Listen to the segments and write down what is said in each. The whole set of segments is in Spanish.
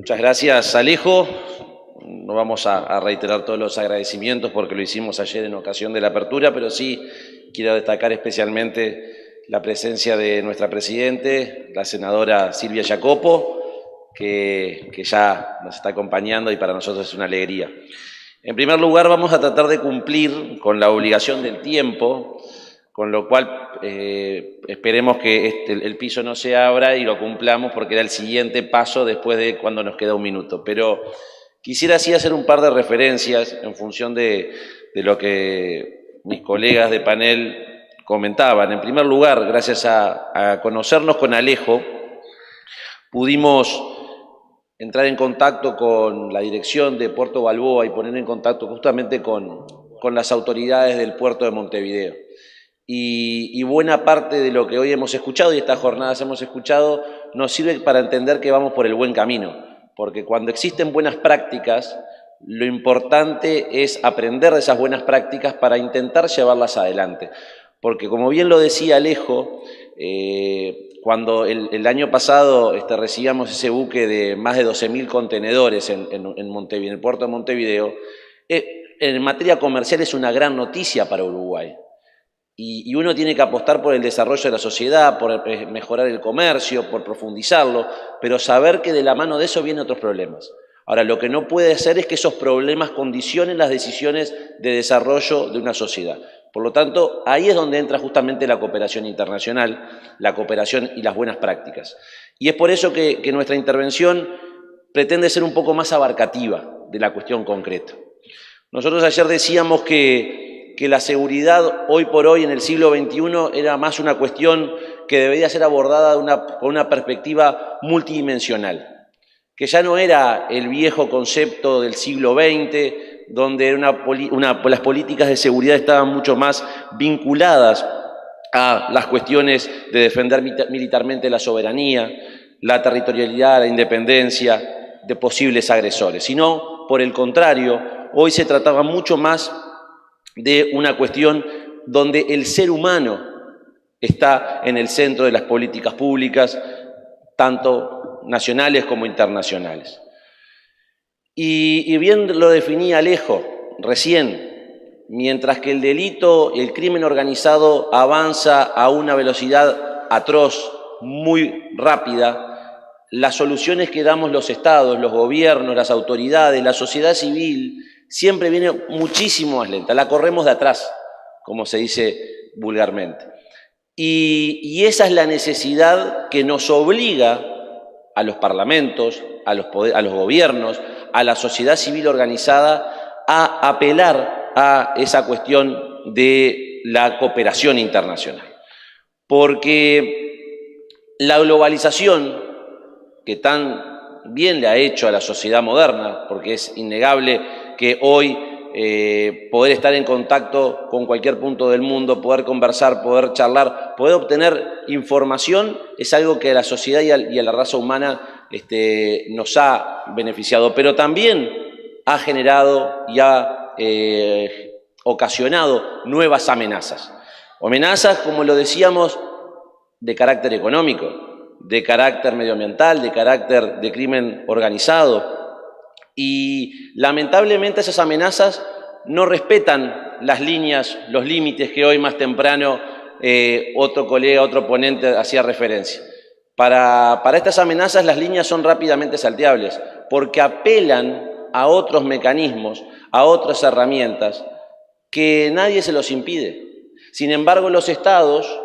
Muchas gracias, Alejo. No vamos a reiterar todos los agradecimientos porque lo hicimos ayer en ocasión de la apertura, pero sí quiero destacar especialmente la presencia de nuestra presidente, la senadora Silvia Jacopo, que ya nos está acompañando y para nosotros es una alegría. En primer lugar, vamos a tratar de cumplir con la obligación del tiempo, con lo cual esperemos que el piso no se abra y lo cumplamos porque era el siguiente paso después de cuando nos queda un minuto. Pero quisiera sí hacer un par de referencias en función de lo que mis colegas de panel comentaban. En primer lugar, gracias a conocernos con Alejo, pudimos entrar en contacto con la dirección de Puerto Balboa y poner en contacto justamente con las autoridades del puerto de Montevideo. Y buena parte de lo que hoy hemos escuchado y estas jornadas hemos escuchado nos sirve para entender que vamos por el buen camino, porque cuando existen buenas prácticas, lo importante es aprender de esas buenas prácticas para intentar llevarlas adelante. Porque como bien lo decía Alejo, cuando el año pasado recibíamos ese buque de más de 12.000 contenedores en Montevideo, en el puerto de Montevideo, en materia comercial es una gran noticia para Uruguay. Y uno tiene que apostar por el desarrollo de la sociedad, por mejorar el comercio, por profundizarlo, pero saber que de la mano de eso vienen otros problemas. Ahora, lo que no puede ser es que esos problemas condicionen las decisiones de desarrollo de una sociedad. Por lo tanto, ahí es donde entra justamente la cooperación internacional, la cooperación y las buenas prácticas. Y es por eso que nuestra intervención pretende ser un poco más abarcativa de la cuestión concreta. Nosotros ayer decíamos que la seguridad hoy por hoy en el siglo XXI era más una cuestión que debería ser abordada con una perspectiva multidimensional, que ya no era el viejo concepto del siglo XX, donde las políticas de seguridad estaban mucho más vinculadas a las cuestiones de defender militarmente la soberanía, la territorialidad, la independencia de posibles agresores, sino, por el contrario, hoy se trataba mucho más de una cuestión donde el ser humano está en el centro de las políticas públicas, tanto nacionales como internacionales. Y bien lo definía Alejo recién, mientras que el delito y el crimen organizado avanza a una velocidad atroz, muy rápida, las soluciones que damos los estados, los gobiernos, las autoridades, la sociedad civil, siempre viene muchísimo más lenta, la corremos de atrás, como se dice vulgarmente. Y esa es la necesidad que nos obliga a los parlamentos, a los gobiernos, a la sociedad civil organizada, a apelar a esa cuestión de la cooperación internacional. Porque la globalización que tan bien le ha hecho a la sociedad moderna, porque es innegable que hoy poder estar en contacto con cualquier punto del mundo, poder conversar, poder charlar, poder obtener información, es algo que a la sociedad y a la raza humana nos ha beneficiado, pero también ha generado y ha ocasionado nuevas amenazas. Amenazas, como lo decíamos, de carácter económico, de carácter medioambiental, de carácter de crimen organizado. Y lamentablemente esas amenazas no respetan las líneas, los límites que hoy más temprano otro colega, otro ponente hacía referencia. Para estas amenazas las líneas son rápidamente salteables porque apelan a otros mecanismos, a otras herramientas que nadie se los impide. Sin embargo, los estados,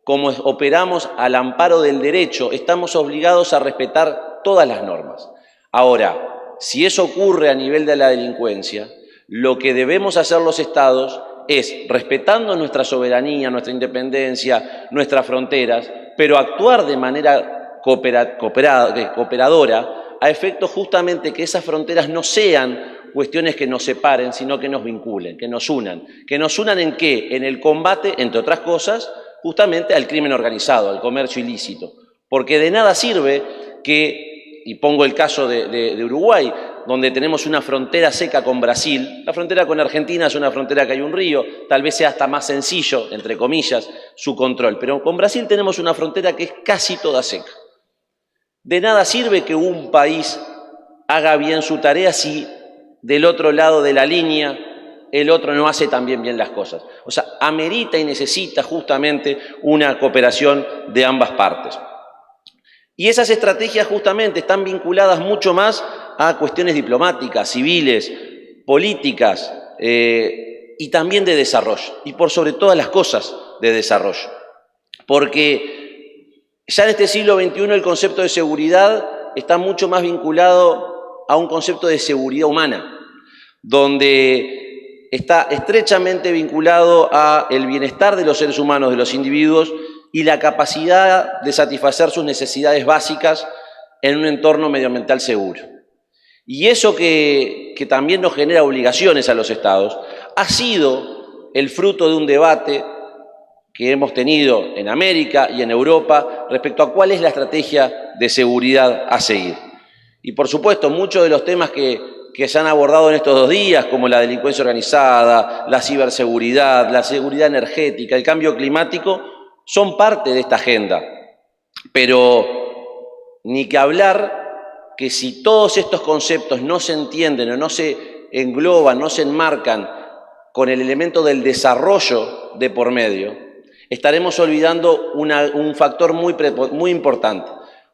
como operamos al amparo del derecho, estamos obligados a respetar todas las normas. Ahora, si eso ocurre a nivel de la delincuencia, lo que debemos hacer los estados es, respetando nuestra soberanía, nuestra independencia, nuestras fronteras, pero actuar de manera cooperadora a efecto justamente que esas fronteras no sean cuestiones que nos separen, sino que nos vinculen, que nos unan. ¿Que nos unan en qué? En el combate, entre otras cosas, justamente al crimen organizado, al comercio ilícito. Porque de nada sirve que, y pongo el caso de Uruguay, donde tenemos una frontera seca con Brasil, la frontera con Argentina es una frontera que hay un río, tal vez sea hasta más sencillo, entre comillas, su control, pero con Brasil tenemos una frontera que es casi toda seca. De nada sirve que un país haga bien su tarea si del otro lado de la línea el otro no hace también bien las cosas. O sea, amerita y necesita justamente una cooperación de ambas partes. Y esas estrategias justamente están vinculadas mucho más a cuestiones diplomáticas, civiles, políticas y también de desarrollo. Y por sobre todas las cosas de desarrollo. Porque ya en este siglo XXI el concepto de seguridad está mucho más vinculado a un concepto de seguridad humana, donde está estrechamente vinculado a el bienestar de los seres humanos, de los individuos, y la capacidad de satisfacer sus necesidades básicas en un entorno medioambiental seguro. Y eso que también nos genera obligaciones a los Estados, ha sido el fruto de un debate que hemos tenido en América y en Europa respecto a cuál es la estrategia de seguridad a seguir. Y por supuesto, muchos de los temas que se han abordado en estos 2 días, como la delincuencia organizada, la ciberseguridad, la seguridad energética, el cambio climático, son parte de esta agenda. Pero ni que hablar que si todos estos conceptos no se entienden o no se engloban, no se enmarcan con el elemento del desarrollo de por medio, estaremos olvidando un factor muy importante,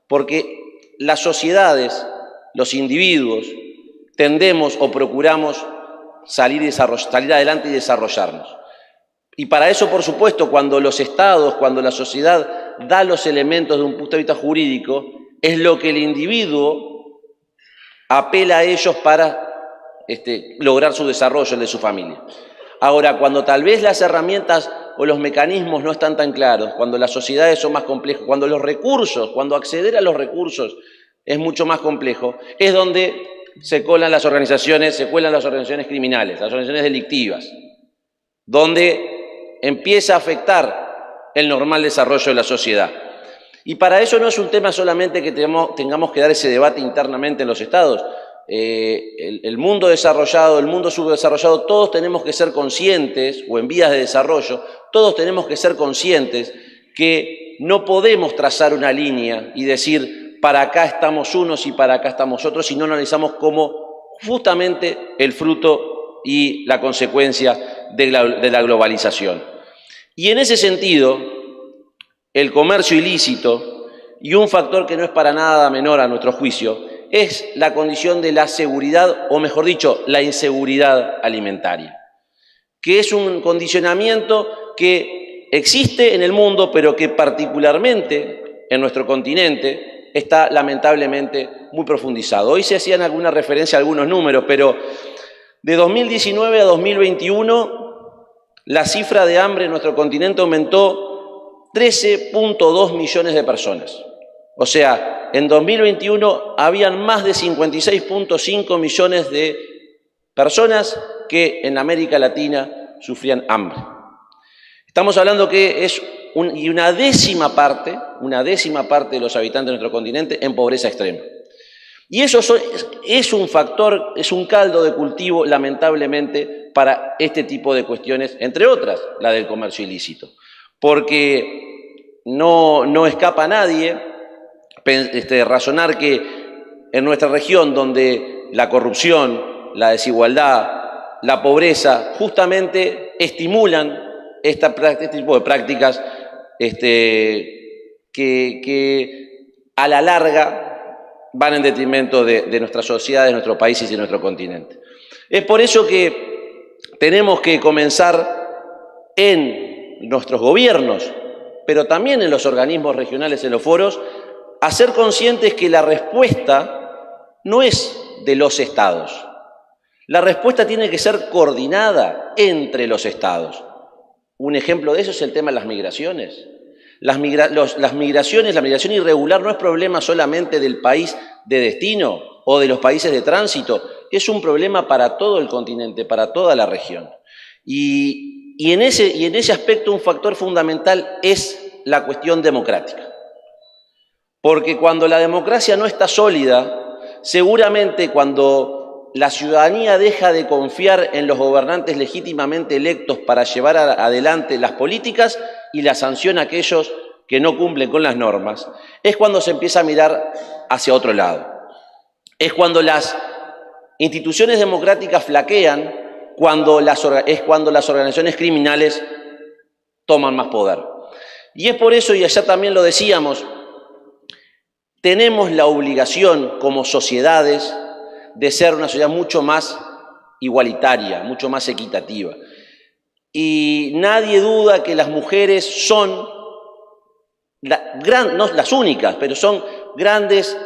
porque las sociedades, los individuos, tendemos o procuramos salir adelante y desarrollarnos. Y para eso, por supuesto, cuando los estados, cuando la sociedad da los elementos de un punto de vista jurídico, es lo que el individuo apela a ellos para lograr su desarrollo, el de su familia. Ahora, cuando tal vez las herramientas o los mecanismos no están tan claros, cuando las sociedades son más complejas, cuando los recursos, cuando acceder a los recursos es mucho más complejo, es donde se cuelan las organizaciones criminales, las organizaciones delictivas, donde empieza a afectar el normal desarrollo de la sociedad. Y para eso no es un tema solamente que tengamos que dar ese debate internamente en los estados. El mundo desarrollado, el mundo subdesarrollado, todos tenemos que ser conscientes, o en vías de desarrollo, todos tenemos que ser conscientes que no podemos trazar una línea y decir para acá estamos unos y para acá estamos otros, si no analizamos como justamente el fruto y la consecuencia de la globalización. Y en ese sentido, el comercio ilícito, y un factor que no es para nada menor a nuestro juicio, es la condición de la seguridad, o mejor dicho, la inseguridad alimentaria, que es un condicionamiento que existe en el mundo, pero que particularmente en nuestro continente está lamentablemente muy profundizado. Hoy se hacían alguna referencia a algunos números, pero de 2019 a 2021 la cifra de hambre en nuestro continente aumentó 13.2 millones de personas. O sea, en 2021 habían más de 56.5 millones de personas que en América Latina sufrían hambre. Estamos hablando que es una décima parte de los habitantes de nuestro continente en pobreza extrema. Y eso es un factor, es un caldo de cultivo, lamentablemente, para este tipo de cuestiones, entre otras, la del comercio ilícito. Porque no escapa a nadie razonar que en nuestra región, donde la corrupción, la desigualdad, la pobreza, justamente estimulan este tipo de prácticas que a la larga van en detrimento de nuestras sociedades, de nuestros países y de nuestro continente. Es por eso que tenemos que comenzar en nuestros gobiernos, pero también en los organismos regionales, en los foros, a ser conscientes que la respuesta no es de los estados. La respuesta tiene que ser coordinada entre los estados. Un ejemplo de eso es el tema de las migraciones. La migración irregular no es problema solamente del país de destino o de los países de tránsito, es un problema para todo el continente, para toda la región. Y en ese aspecto un factor fundamental es la cuestión democrática. Porque cuando la democracia no está sólida, seguramente cuando la ciudadanía deja de confiar en los gobernantes legítimamente electos para llevar adelante las políticas y la sanciona a aquellos que no cumplen con las normas, es cuando se empieza a mirar hacia otro lado. Es cuando las instituciones democráticas flaquean, es cuando las organizaciones criminales toman más poder. Y es por eso, y ayer también lo decíamos, tenemos la obligación como sociedades de ser una sociedad mucho más igualitaria, mucho más equitativa. Y nadie duda que las mujeres son, no las únicas, pero son grandes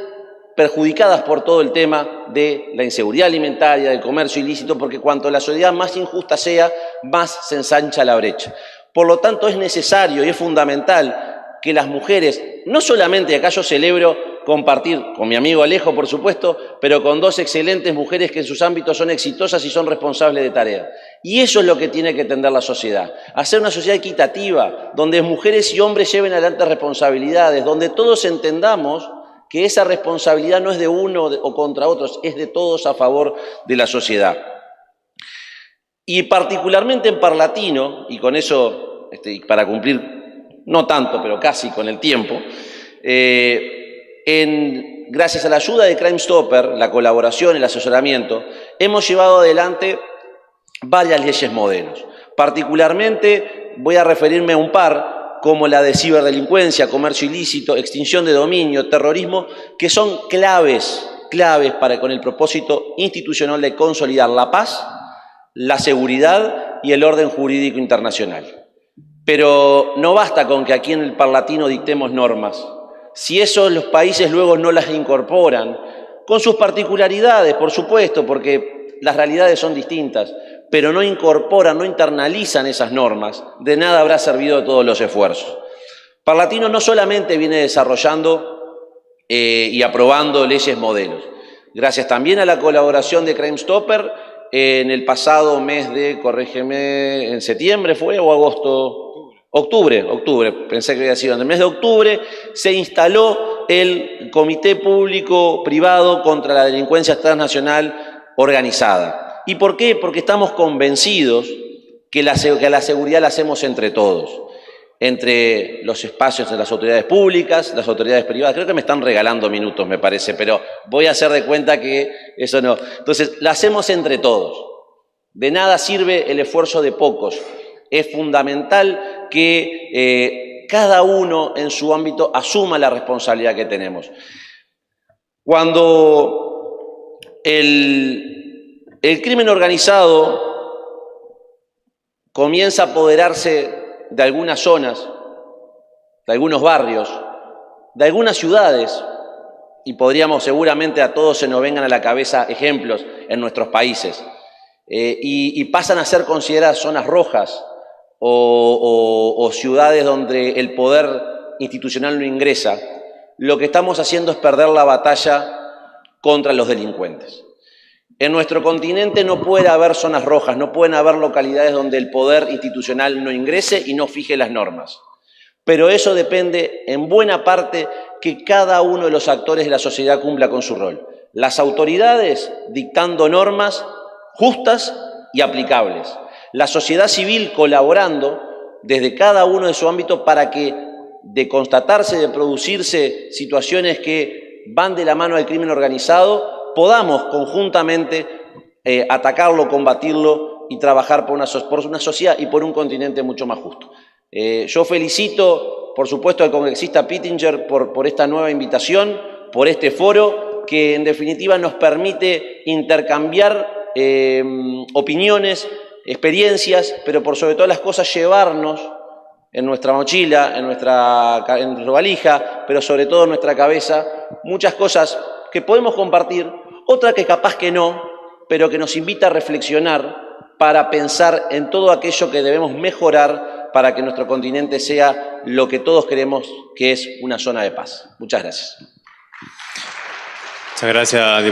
perjudicadas por todo el tema de la inseguridad alimentaria, del comercio ilícito, porque cuanto la sociedad más injusta sea, más se ensancha la brecha. Por lo tanto, es necesario y es fundamental que las mujeres, no solamente acá yo celebro compartir con mi amigo Alejo, por supuesto, pero con dos excelentes mujeres que en sus ámbitos son exitosas y son responsables de tareas. Y eso es lo que tiene que tender la sociedad. Hacer una sociedad equitativa, donde mujeres y hombres lleven adelante responsabilidades, donde todos entendamos que esa responsabilidad no es de uno o contra otros, es de todos a favor de la sociedad. Y particularmente en Parlatino, y con eso, para cumplir, no tanto, pero casi con el tiempo, gracias a la ayuda de Crime Stopper, la colaboración, el asesoramiento, hemos llevado adelante varias leyes modelos. Particularmente voy a referirme a un par, como la de ciberdelincuencia, comercio ilícito, extinción de dominio, terrorismo, que son claves con el propósito institucional de consolidar la paz, la seguridad y el orden jurídico internacional. Pero no basta con que aquí en el Parlatino dictemos normas. Si eso los países luego no las incorporan, con sus particularidades, por supuesto, porque las realidades son distintas, pero no incorporan, no internalizan esas normas, de nada habrá servido todos los esfuerzos. Parlatino no solamente viene desarrollando y aprobando leyes modelos, gracias también a la colaboración de Crime Stopper, en el pasado mes de, corrígeme, en septiembre fue o agosto, octubre, pensé que había sido en el mes de octubre, se instaló el Comité Público-Privado contra la Delincuencia Transnacional Organizada. ¿Y por qué? Porque estamos convencidos que a la seguridad la hacemos entre todos, entre los espacios de las autoridades públicas, las autoridades privadas. Creo que me están regalando minutos, me parece, pero voy a hacer de cuenta que eso no. Entonces, la hacemos entre todos. De nada sirve el esfuerzo de pocos. Es fundamental que cada uno en su ámbito asuma la responsabilidad que tenemos. Cuando el crimen organizado comienza a apoderarse de algunas zonas, de algunos barrios, de algunas ciudades, y podríamos seguramente a todos se nos vengan a la cabeza ejemplos en nuestros países, y pasan a ser consideradas zonas rojas o ciudades donde el poder institucional no ingresa, lo que estamos haciendo es perder la batalla contra los delincuentes. En nuestro continente no puede haber zonas rojas, no pueden haber localidades donde el poder institucional no ingrese y no fije las normas. Pero eso depende en buena parte que cada uno de los actores de la sociedad cumpla con su rol. Las autoridades dictando normas justas y aplicables. La sociedad civil colaborando desde cada uno de su ámbito para que, de constatarse, de producirse situaciones que van de la mano del crimen organizado, podamos conjuntamente atacarlo, combatirlo y trabajar por una sociedad y por un continente mucho más justo. Yo felicito, por supuesto, al congresista Pittenger por esta nueva invitación, por este foro, que en definitiva nos permite intercambiar opiniones, experiencias, pero por sobre todas las cosas llevarnos en nuestra mochila, en nuestra valija, pero sobre todo en nuestra cabeza, muchas cosas que podemos compartir, otra que capaz que no, pero que nos invita a reflexionar para pensar en todo aquello que debemos mejorar para que nuestro continente sea lo que todos queremos, que es una zona de paz. Muchas gracias. Muchas gracias, diputado.